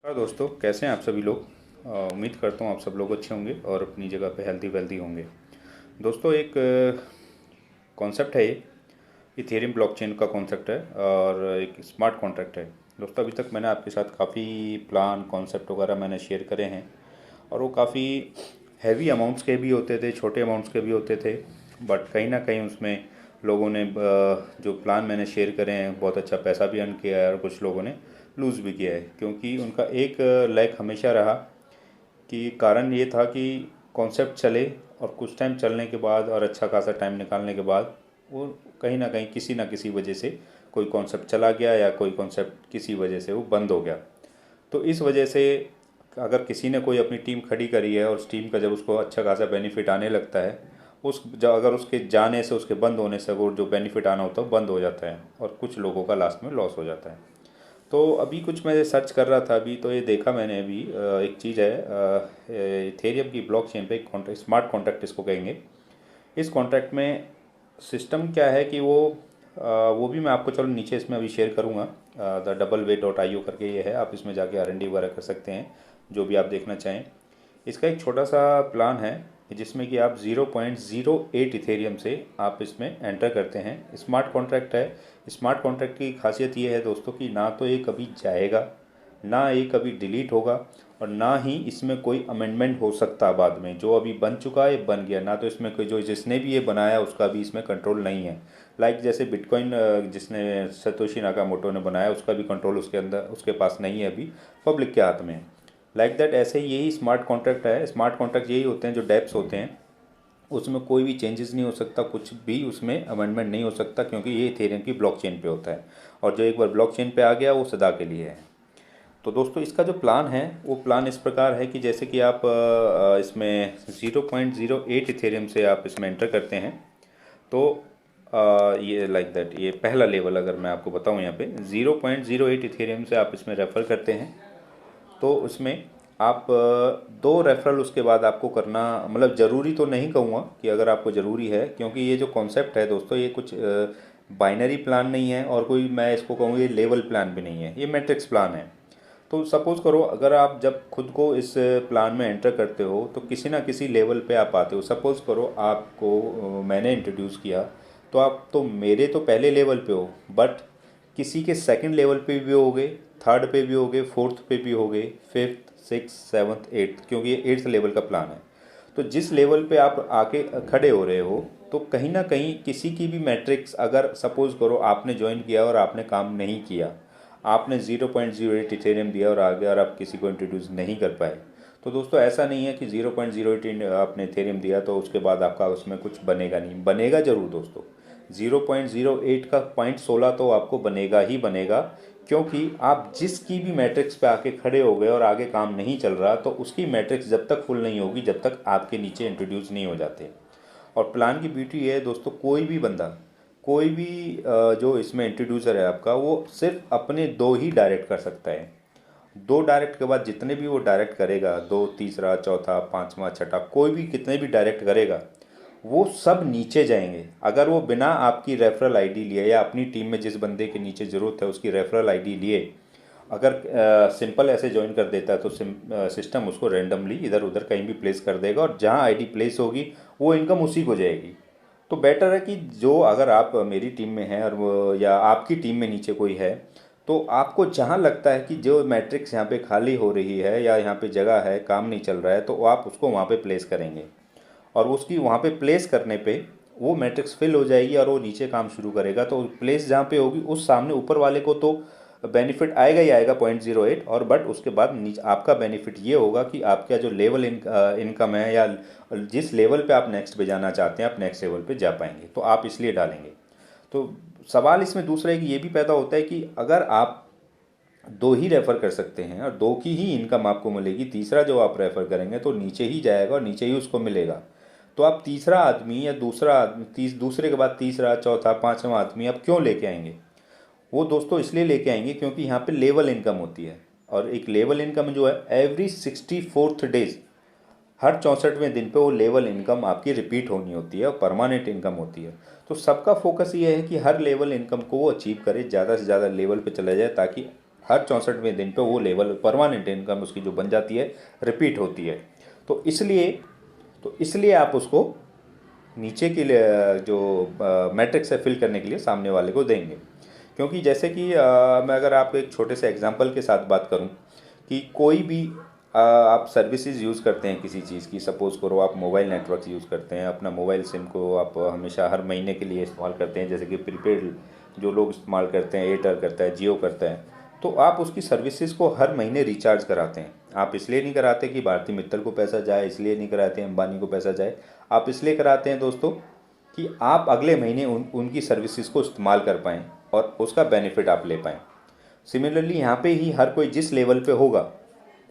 दोस्तों, कैसे हैं आप सभी लोग। उम्मीद करता हूँ आप सब लोग अच्छे होंगे और अपनी जगह पे हेल्दी वेल्दी होंगे। दोस्तों, एक कॉन्सेप्ट है, ये इथेरियम ब्लॉकचेन का कॉन्सेप्ट है और एक स्मार्ट कॉन्ट्रैक्ट है। दोस्तों, अभी तक मैंने आपके साथ काफ़ी प्लान कॉन्सेप्ट वगैरह मैंने शेयर करे हैं और वो काफ़ी हैवी अमाउंट्स के भी होते थे, छोटे अमाउंट्स के भी होते थे। बट कहीं ना कहीं उसमें लोगों ने जो प्लान मैंने शेयर करे हैं बहुत अच्छा पैसा भी अर्न किया है और कुछ लोगों ने लूज़ भी किया है, क्योंकि उनका एक लैक हमेशा रहा कि कारण ये था कि कॉन्सेप्ट चले और कुछ टाइम चलने के बाद और अच्छा खासा टाइम निकालने के बाद वो कहीं ना किसी वजह से कोई कॉन्सेप्ट चला गया या कोई कॉन्सेप्ट किसी वजह से वो बंद हो गया। तो इस वजह से अगर किसी ने कोई अपनी टीम खड़ी करी है और उस टीम का जब उसको अच्छा खासा बेनिफिट आने लगता है, अगर उसके जाने से, उसके बंद होने से वो जो बेनिफिट आना होता है वो बंद हो जाता है और कुछ लोगों का लास्ट में लॉस हो जाता है। तो अभी कुछ मैं सर्च कर रहा था अभी, तो ये देखा मैंने अभी एक चीज़ है इथेरियम की ब्लॉकचेन पे, एक कॉन्ट्रैक्ट, स्मार्ट कॉन्ट्रैक्ट इसको कहेंगे। इस कॉन्ट्रैक्ट में सिस्टम क्या है कि वो भी मैं आपको चलो नीचे इसमें अभी शेयर करूँगा। The double way dot I O करके ये है, आप इसमें जाके R&D वगैरह कर सकते हैं जो भी आप देखना चाहें। इसका एक छोटा सा प्लान है जिसमें कि आप 0.08 इथेरियम से आप इसमें एंटर करते हैं। स्मार्ट कॉन्ट्रैक्ट है। स्मार्ट कॉन्ट्रैक्ट की खासियत ये है दोस्तों कि ना तो ये कभी जाएगा, ना ये कभी डिलीट होगा और ना ही इसमें कोई अमेंडमेंट हो सकता बाद में। जो अभी बन चुका है बन गया, ना तो इसमें कोई, जो जिसने भी ये बनाया उसका भी इसमें कंट्रोल नहीं है। लाइक जैसे बिटकॉइन जिसने सतोशी नाकामोटो ने बनाया उसका भी कंट्रोल उसके अंदर, उसके पास नहीं है, अभी पब्लिक के हाथ में है। लाइक दैट ऐसे ही यही स्मार्ट कॉन्ट्रैक्ट है। स्मार्ट कॉन्ट्रैक्ट यही होते हैं जो डेप्स होते हैं, उसमें कोई भी चेंजेस नहीं हो सकता, कुछ भी उसमें अमेंडमेंट नहीं हो सकता, क्योंकि ये इथेरियम की ब्लॉकचेन पे होता है और जो एक बार ब्लॉकचेन पे आ गया वो सदा के लिए है। तो दोस्तों, इसका जो प्लान है वो प्लान इस प्रकार है कि जैसे कि आप इसमें 0.08 इथेरियम से आप इसमें एंटर करते हैं तो ये लाइक दैट, ये पहला लेवल अगर मैं आपको बताऊं, यहाँ पे 0.08 इथेरियम से आप इसमें रेफ़र करते हैं तो उसमें आप दो रेफरल उसके बाद आपको करना, मतलब ज़रूरी तो नहीं कहूँगा कि अगर आपको ज़रूरी है, क्योंकि ये जो कॉन्सेप्ट है दोस्तों ये कुछ बाइनरी प्लान नहीं है और कोई मैं इसको कहूँ ये लेवल प्लान भी नहीं है, ये मैट्रिक्स प्लान है। तो सपोज़ करो अगर आप जब खुद को इस प्लान में एंटर करते हो तो किसी ना किसी लेवल पे आप आते हो। सपोज़ करो आपको मैंने इंट्रोड्यूस किया तो आप तो मेरे तो पहले लेवल पे हो, बट किसी के सेकंड लेवल पे भी होगे, थर्ड पे भी होगे, फोर्थ पे भी होगे, फिफ्थ, सिक्स, सेवन्थ, एट्थ, क्योंकि ये एट्थ लेवल का प्लान है। तो जिस लेवल पे आप आके खड़े हो रहे हो तो कहीं ना कहीं किसी की भी मैट्रिक्स, अगर सपोज़ करो आपने ज्वाइन किया और आपने काम नहीं किया, आपने 0.08 इथेरियम दिया और आ गया और आप किसी को इंट्रोड्यूस नहीं कर पाए, तो दोस्तों ऐसा नहीं है कि 0.08 आपने इथेरियम दिया तो उसके बाद आपका उसमें कुछ बनेगा नहीं। बनेगा ज़रूर दोस्तों, 0.08 का 0.16 तो आपको बनेगा ही बनेगा, क्योंकि आप जिसकी भी मैट्रिक्स पे आके खड़े हो गए और आगे काम नहीं चल रहा तो उसकी मैट्रिक्स जब तक फुल नहीं होगी जब तक आपके नीचे इंट्रोड्यूस नहीं हो जाते। और प्लान की ब्यूटी ये है दोस्तों, कोई भी बंदा, कोई भी जो इसमें इंट्रोड्यूसर है आपका, वो सिर्फ अपने दो ही डायरेक्ट कर सकता है। दो डायरेक्ट के बाद जितने भी वो डायरेक्ट करेगा, दो, तीसरा, चौथा, पांचवा, छठा, कोई भी कितने भी डायरेक्ट करेगा वो सब नीचे जाएंगे। अगर वो बिना आपकी रेफरल आईडी लिए या अपनी टीम में जिस बंदे के नीचे ज़रूरत है उसकी रेफरल आईडी लिए अगर सिंपल ऐसे ज्वाइन कर देता है तो सिस्टम उसको रेंडमली इधर उधर कहीं भी प्लेस कर देगा और जहाँ आईडी प्लेस होगी वो इनकम उसी को जाएगी। तो बेटर है कि जो, अगर आप मेरी टीम में हैं और या आपकी टीम में नीचे कोई है, तो आपको जहाँ लगता है कि जो मैट्रिक्स यहाँ पे खाली हो रही है या यहाँ पे जगह है, काम नहीं चल रहा है, तो आप उसको वहाँ पे प्लेस करेंगे और उसकी वहाँ पे प्लेस करने पे वो मैट्रिक्स फिल हो जाएगी और वो नीचे काम शुरू करेगा। तो प्लेस जहाँ पे होगी उस सामने ऊपर वाले को तो बेनिफिट आएगा ही आएगा 0.08, और बट उसके बाद नीचे आपका बेनिफिट ये होगा कि आपका जो लेवल इनकम है या जिस लेवल पे आप नेक्स्ट पे जाना चाहते हैं आप नेक्स्ट लेवल पे जा पाएंगे, तो आप इसलिए डालेंगे। तो सवाल इसमें दूसरा एक ये भी पैदा होता है कि अगर आप दो ही रेफ़र कर सकते हैं और दो की ही इनकम आपको मिलेगी, तीसरा जो आप रेफ़र करेंगे तो नीचे ही जाएगा और नीचे ही उसको मिलेगा, तो आप तीसरा आदमी या दूसरा आदमी, दूसरे के बाद तीसरा, चौथा, पांचवा आदमी आप क्यों लेके आएंगे? वो दोस्तों इसलिए लेके आएंगे क्योंकि यहाँ पे लेवल इनकम होती है और एक लेवल इनकम जो है एवरी 64th डेज, हर 64वें दिन पे वो लेवल इनकम आपकी रिपीट होनी होती है और परमानेंट इनकम होती है। तो सबका फोकस ये है कि हर लेवल इनकम को वो अचीव करे, ज़्यादा से ज़्यादा लेवल पे चला जाए ताकि हर 64वें दिन पे वो लेवल परमानेंट इनकम उसकी जो बन जाती है, रिपीट होती है। तो इसलिए आप उसको नीचे के लिए जो मैट्रिक्स है फिल करने के लिए सामने वाले को देंगे। क्योंकि जैसे कि मैं अगर आपको एक छोटे से एग्जांपल के साथ बात करूं कि कोई भी आप सर्विसेज यूज़ करते हैं किसी चीज़ की, सपोज़ करो आप मोबाइल नेटवर्क यूज़ करते हैं, अपना मोबाइल सिम को आप हमेशा हर महीने के लिए इस्तेमाल करते हैं, जैसे कि प्रीपेड जो लोग इस्तेमाल करते हैं, एयरटेल करता है, जियो करता है, तो आप उसकी सर्विसेज को हर महीने रिचार्ज कराते हैं। आप इसलिए नहीं कराते कि भारती मित्तल को पैसा जाए, इसलिए नहीं कराते अंबानी को पैसा जाए, आप इसलिए कराते हैं दोस्तों कि आप अगले महीने उनकी सर्विसेज को इस्तेमाल कर पाएँ और उसका बेनिफिट आप ले पाएँ। सिमिलरली यहाँ पे ही हर कोई जिस लेवल पे होगा,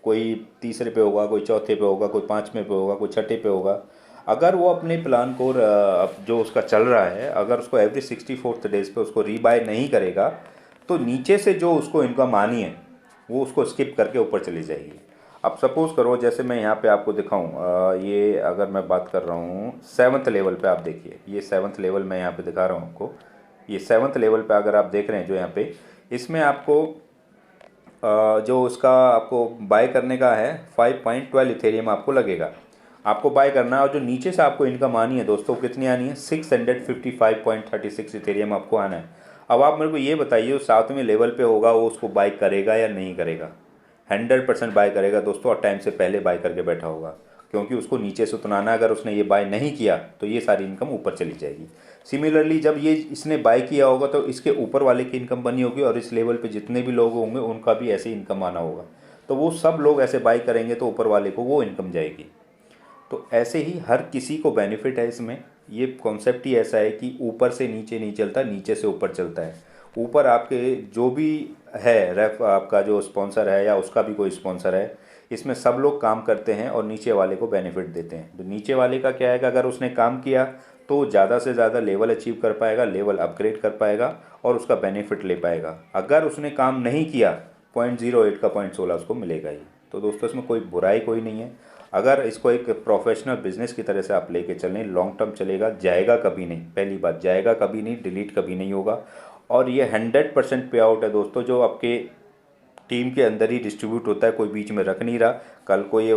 कोई तीसरे पे होगा, कोई चौथे पे होगा, कोई पाँचवें पे होगा, कोई छठे पे होगा, अगर वो अपने प्लान को जो उसका चल रहा है, अगर उसको एवरी 64th डेज पे उसको रीबाय नहीं करेगा, तो नीचे से जो उसको इनकम आनी है वो उसको स्किप करके ऊपर चली जाएगी। अब सपोज़ करो जैसे मैं यहाँ पे आपको दिखाऊँ, ये अगर मैं बात कर रहा हूँ 7th लेवल पे, आप देखिए ये 7th लेवल मैं यहाँ पे दिखा रहा हूँ आपको। ये 7th लेवल पे अगर आप देख रहे हैं जो यहाँ पे, इसमें आपको जो उसका आपको बाय करने का है 5.12 इथेरियम आपको लगेगा, आपको बाय करना है। और जो नीचे से आपको इनकम आनी है दोस्तों, कितनी आनी है, 655.36 इथेरियम आपको आना है। अब आप मेरे को ये बताइए, उस 7वें लेवल पे होगा वो उसको बाय करेगा या नहीं करेगा? 100% बाय करेगा दोस्तों, और टाइम से पहले बाय करके बैठा होगा, क्योंकि उसको नीचे से उतरना है। अगर उसने ये बाय नहीं किया तो ये सारी इनकम ऊपर चली जाएगी। सिमिलरली जब ये इसने बाय किया होगा तो इसके ऊपर वाले की इनकम बनी होगी, और इस लेवल पे जितने भी लोग होंगे उनका भी ऐसे इनकम आना होगा, तो वो सब लोग ऐसे बाय करेंगे तो ऊपर वाले को वो इनकम जाएगी। तो ऐसे ही हर किसी को बेनिफिट है इसमें। ये कॉन्सेप्ट ही ऐसा है कि ऊपर से नीचे नहीं चलता, नीचे से ऊपर चलता है। ऊपर आपके जो भी है रेफ, आपका जो स्पॉन्सर है या उसका भी कोई स्पॉन्सर है, इसमें सब लोग काम करते हैं और नीचे वाले को बेनिफिट देते हैं। तो नीचे वाले का क्या है कि अगर उसने काम किया तो ज़्यादा से ज़्यादा लेवल अचीव कर पाएगा, लेवल अपग्रेड कर पाएगा और उसका बेनिफिट ले पाएगा। अगर उसने काम नहीं किया, 0.08 का 0.16 उसको मिलेगा ही। तो दोस्तों इसमें कोई बुराई कोई नहीं है। अगर इसको एक प्रोफेशनल बिजनेस की तरह से आप लेके चलें, लॉन्ग टर्म चलेगा, जाएगा कभी नहीं। पहली बात, जाएगा कभी नहीं, डिलीट कभी नहीं होगा। और ये 100% पे आउट है दोस्तों, जो आपके टीम के अंदर ही डिस्ट्रीब्यूट होता है, कोई बीच में रख नहीं रहा। कल को ये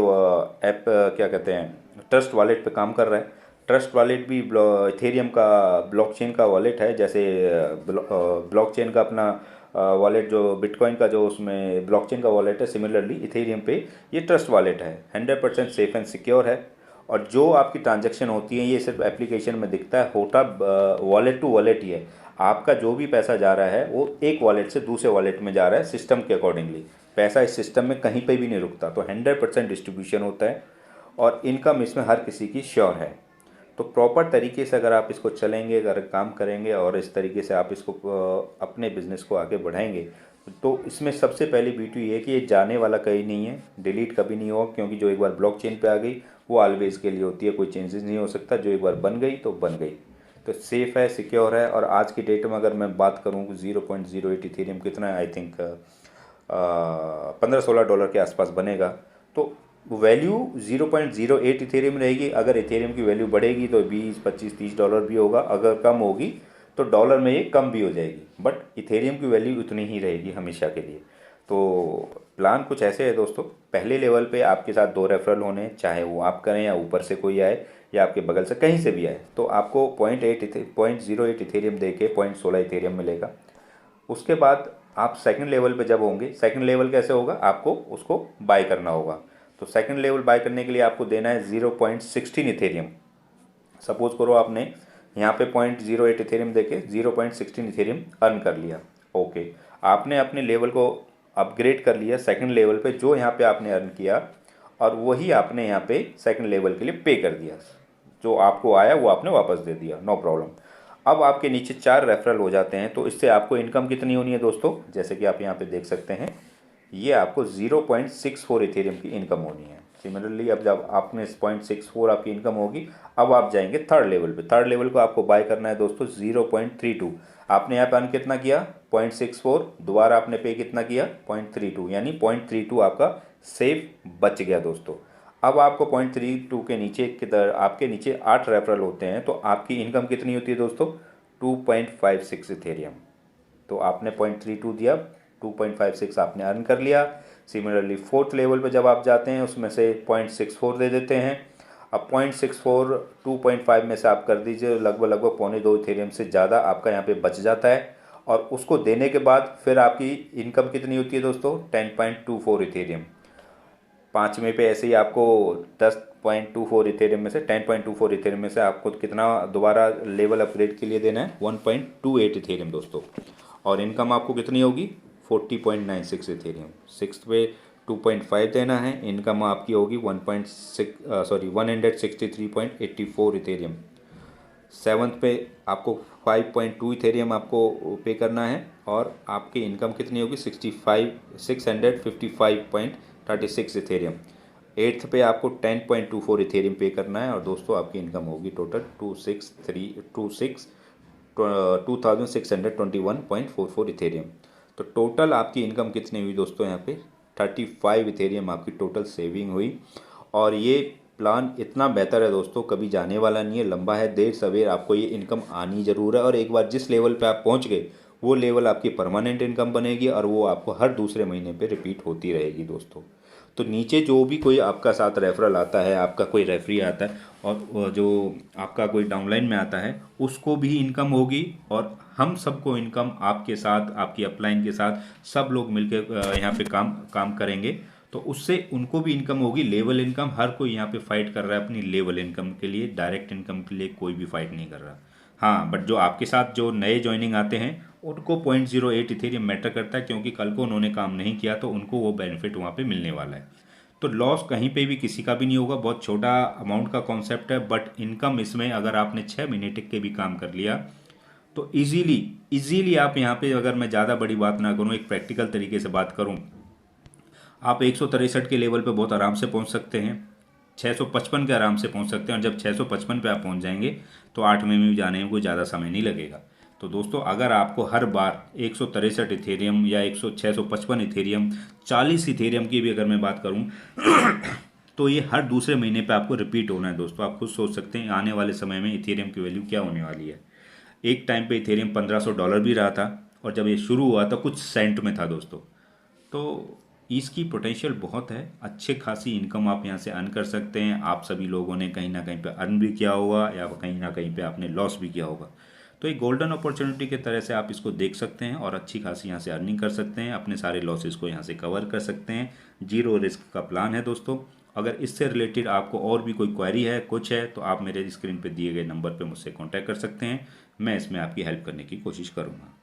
ऐप क्या कहते हैं, ट्रस्ट वॉलेट पे काम कर रहा है। ट्रस्ट वॉलेट भी इथेरियम का ब्लॉकचेन का वॉलेट है, जैसे ब्लॉकचेन का अपना वॉलेट जो बिटकॉइन का जो उसमें ब्लॉकचेन का वॉलेट है, सिमिलरली इथेरियम पे ये ट्रस्ट वॉलेट है। 100% सेफ एंड सिक्योर है। और जो आपकी ट्रांजैक्शन होती है ये सिर्फ एप्लीकेशन में दिखता है, होता वॉलेट टू वॉलेट ही है। आपका जो भी पैसा जा रहा है वो एक वॉलेट से दूसरे वॉलेट में जा रहा है सिस्टम के अकॉर्डिंगली। पैसा इस सिस्टम में कहीं पे भी नहीं रुकता। तो 100% डिस्ट्रीब्यूशन होता है और इनकम इसमें हर किसी की श्योर है। तो प्रॉपर तरीके से अगर आप इसको चलेंगे, अगर काम करेंगे और इस तरीके से आप इसको अपने बिजनेस को आगे बढ़ाएंगे, तो इसमें सबसे पहली ब्यूटी ये है कि ये जाने वाला कहीं नहीं है, डिलीट कभी नहीं होगा। क्योंकि जो एक बार ब्लॉकचेन पे आ गई वो ऑलवेज के लिए होती है, कोई चेंजेस नहीं हो सकता। जो एक बार बन गई तो बन गई। तो सेफ़ है, सिक्योर है। और आज की डेट में अगर मैं बात करूँ 0.08 इथेरियम कितना है, आई थिंक 15-16 डॉलर के आसपास बनेगा। तो वैल्यू 0.08 इथेरियम रहेगी। अगर इथेरियम की वैल्यू बढ़ेगी तो 20, 25, 30 डॉलर भी होगा। अगर कम होगी तो डॉलर में ये कम भी हो जाएगी, बट इथेरियम की वैल्यू उतनी ही रहेगी हमेशा के लिए। तो प्लान कुछ ऐसे है दोस्तों, पहले लेवल पे आपके साथ 2 रेफरल होने, चाहे वो आप करें या ऊपर से कोई आए या आपके बगल से कहीं से भी आए, तो आपको 0.08 इथेरियम दे के 0.16 इथेरियम मिलेगा। उसके बाद आप सेकंड लेवल पे जब होंगे, सेकंड लेवल कैसे होगा, आपको उसको बाय करना होगा। तो सेकंड लेवल बाय करने के लिए आपको देना है 0.16 इथेरियम। सपोज करो आपने यहाँ पे 0.08 इथेरियम देके 0.16 इथेरियम अर्न कर लिया। ओके, आपने अपने लेवल को अपग्रेड कर लिया सेकंड लेवल पे, जो यहाँ पे आपने अर्न किया, और वही आपने यहाँ पे सेकंड लेवल के लिए पे कर दिया। जो आपको आया वो आपने वापस दे दिया, नो प्रॉब्लम। अब आपके नीचे 4 रेफरल हो जाते हैं। तो इससे आपको इनकम कितनी होनी है दोस्तों, जैसे कि आप यहाँ पे देख सकते हैं, ये आपको 0.64 इथेरियम की इनकम होनी है। सिमिलरली अब जब आपने 0.64 आपकी इनकम होगी, अब आप जाएंगे थर्ड लेवल पे। थर्ड लेवल को आपको बाय करना है दोस्तों 0.32। आपने यहाँ पे अर्न कितना किया, 0.64, दोबारा आपने पे कितना किया, 0.32, यानी 0.32 आपका सेफ बच गया दोस्तों। अब आपको 0.32 के नीचे किधर, आपके नीचे 8 रेफरल होते हैं, तो आपकी इनकम कितनी होती है दोस्तों, 2.56 इथेरियम। तो आपने 0.32 दिया, 2.56 आपने अर्न कर लिया। सिमिलरली फोर्थ लेवल पे जब आप जाते हैं उसमें से 0.64 दे देते हैं। अब 0.64 2.5 में से आप कर दीजिए, लगभग पौने 2 इथेरियम से ज़्यादा आपका यहाँ पे बच जाता है। और उसको देने के बाद फिर आपकी इनकम कितनी होती है दोस्तों, 10.24 इथेरियम। पाँचवें पे ऐसे ही आपको 10.24 इथेरियम में से 10.24 इथेरियम में से आपको कितना दोबारा लेवल अपग्रेड के लिए देना है, 1.28 इथेरियम दोस्तों। और इनकम आपको कितनी होगी, 40.96 इथेरियम। सिक्स पे 2.5 देना है, इनकम आपकी होगी 163.84 इथेरियम। सेवन्थ पे आपको 5.2 इथेरियम आपको पे करना है और आपकी इनकम कितनी होगी, 655.36 इथेरियम। एट्थ पे आपको 10.24 इथेरियम पे करना है और दोस्तों आपकी इनकम होगी टोटल 2621.44 इथेरियम। तो टोटल आपकी इनकम कितनी हुई दोस्तों, यहाँ पे 35 इथेरियम आपकी टोटल सेविंग हुई। और ये प्लान इतना बेहतर है दोस्तों, कभी जाने वाला नहीं है, लंबा है, देर सवेर आपको ये इनकम आनी ज़रूर है। और एक बार जिस लेवल पे आप पहुंच गए वो लेवल आपकी परमानेंट इनकम बनेगी और वो आपको हर दूसरे महीने पे रिपीट होती रहेगी दोस्तों। तो नीचे जो भी कोई आपका साथ रेफरल आता है, आपका कोई रेफरी आता है और जो आपका कोई डाउनलाइन में आता है उसको भी इनकम होगी और हम सबको इनकम आपके साथ, आपकी अपलाइन के साथ सब लोग मिलकर यहाँ पे काम करेंगे तो उससे उनको भी इनकम होगी, लेवल इनकम। हर कोई यहाँ पे फाइट कर रहा है अपनी लेवल इनकम के लिए, डायरेक्ट इनकम के लिए कोई भी फाइट नहीं कर रहा। हाँ, बट जो आपके साथ जो नए ज्वाइनिंग आते हैं उनको 0.08 इथेरियम मैटर करता है, क्योंकि कल को उन्होंने काम नहीं किया तो उनको वो बेनिफिट वहाँ पे मिलने वाला है। तो लॉस कहीं पे भी किसी का भी नहीं होगा, बहुत छोटा अमाउंट का कॉन्सेप्ट है, बट इनकम इसमें अगर आपने 6 महीने टिक के भी काम कर लिया तो इजीली आप यहाँ पे, अगर मैं ज़्यादा बड़ी बात ना करूँ, एक प्रैक्टिकल तरीके से बात करूँ, आप 163 के लेवल पे बहुत आराम से पहुँच सकते हैं, 655 के आराम से पहुँच सकते हैं। और जब 655 पे आप पहुँच जाएंगे तो 8वें में भी जाने में कोई ज़्यादा समय नहीं लगेगा। तो दोस्तों अगर आपको हर बार 163 इथेरियम या 655 इथेरियम, 40 इथेरियम की भी अगर मैं बात करूँ तो ये हर दूसरे महीने पे आपको रिपीट होना है दोस्तों। आप खुद सोच सकते हैं आने वाले समय में इथेरियम की वैल्यू क्या होने वाली है। एक टाइम पे इथेरियम $1500 भी रहा था और जब ये शुरू हुआ तो कुछ सेंट में था दोस्तों। तो इसकी पोटेंशियल बहुत है, अच्छे खासी इनकम आप यहाँ से अर्न कर सकते हैं। आप सभी लोगों ने कहीं ना कहीं पे अर्न भी किया होगा या कहीं ना कहीं पे आपने लॉस भी किया होगा। तो एक गोल्डन अपॉर्चुनिटी की तरह से आप इसको देख सकते हैं और अच्छी खासी यहाँ से अर्निंग कर सकते हैं, अपने सारे लॉसेस को यहाँ से कवर कर सकते हैं। जीरो रिस्क का प्लान है दोस्तों। अगर इससे रिलेटेड आपको और भी कोई क्वेरी है, कुछ है, तो आप मेरे स्क्रीन पे दिए गए नंबर पे मुझसे कांटेक्ट कर सकते हैं। मैं इसमें आपकी हेल्प करने की कोशिश करूँगा।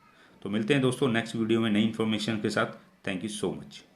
तो मिलते हैं दोस्तों नेक्स्ट वीडियो में नई इन्फॉर्मेशन के साथ। Thank you so much.